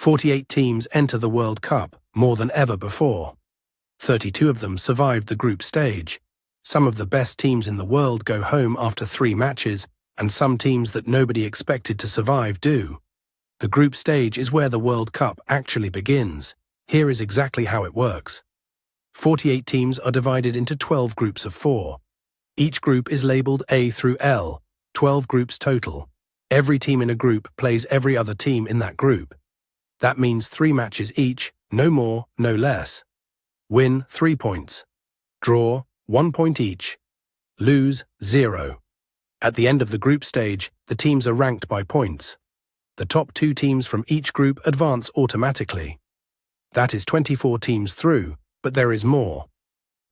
48 teams enter the World Cup, more than ever before. 32 of them survived the group stage. Some of the best teams in the world go home after 3 matches, and some teams that nobody expected to survive do. The group stage is where the World Cup actually begins. Here is exactly how it works. 48 teams are divided into 12 groups of 4. Each group is labeled A through L, 12 groups total. Every team in a group plays every other team in that group. That means 3 matches each, no more, no less. Win, 3 points. Draw, 1 point each. Lose, 0. At the end of the group stage, the teams are ranked by points. The top 2 teams from each group advance automatically. That is 24 teams through, but there is more.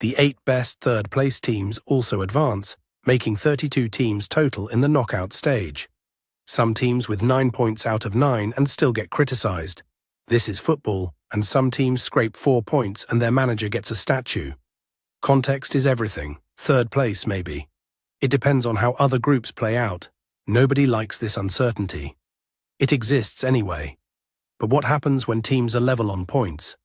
The 8 best third-place teams also advance, making 32 teams total in the knockout stage. Some teams with 9 points out of 9 and still get criticized. This is football, and some teams scrape 4 points and their manager gets a statue. Context is everything. Third place, maybe. It depends on how other groups play out. Nobody likes this uncertainty. It exists anyway. But what happens when teams are level on points?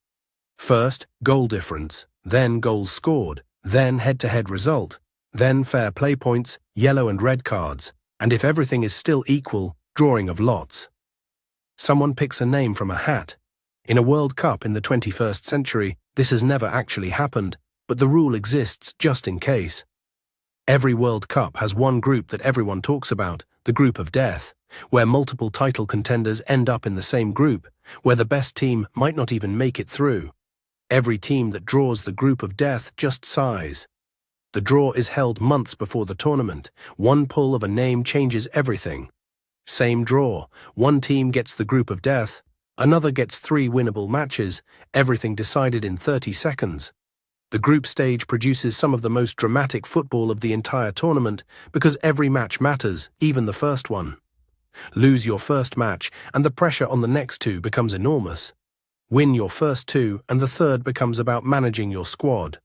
First, goal difference, then goals scored, then head-to-head result, then fair play points, yellow and red cards, and if everything is still equal, drawing of lots. Someone picks a name from a hat. In a World Cup in the 21st century, this has never actually happened, but the rule exists just in case. Every World Cup has one group that everyone talks about, the group of death, where multiple title contenders end up in the same group, where the best team might not even make it through. Every team that draws the group of death just sighs. The draw is held months before the tournament. One pull of a name changes everything. Same draw. One team gets the group of death, another gets 3 winnable matches, everything decided in 30 seconds. The group stage produces some of the most dramatic football of the entire tournament because every match matters, even the first one. Lose your first match and the pressure on the next 2 becomes enormous. Win your first 2 and the third becomes about managing your squad.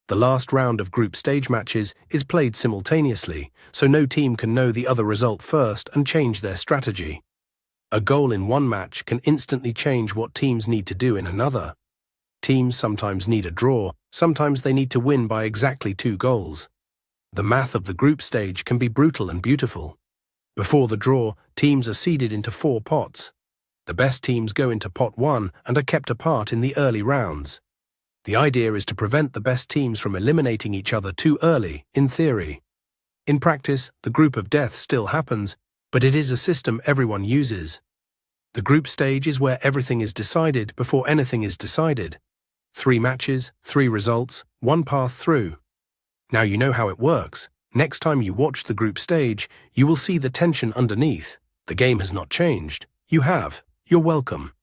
The last round of group stage matches is played simultaneously, so no team can know the other result first and change their strategy. A goal in one match can instantly change what teams need to do in another. Teams sometimes need a draw, sometimes they need to win by exactly 2 goals. The math of the group stage can be brutal and beautiful. Before the draw, teams are seeded into 4 pots. The best teams go into pot 1 and are kept apart in the early rounds. The idea is to prevent the best teams from eliminating each other too early, in theory. In practice, the group of death still happens, but it is a system everyone uses. The group stage is where everything is decided before anything is decided. 3 matches, 3 results, 1 path through. Now you know how it works. Next time you watch the group stage, you will see the tension underneath. The game has not changed. You have. You're welcome.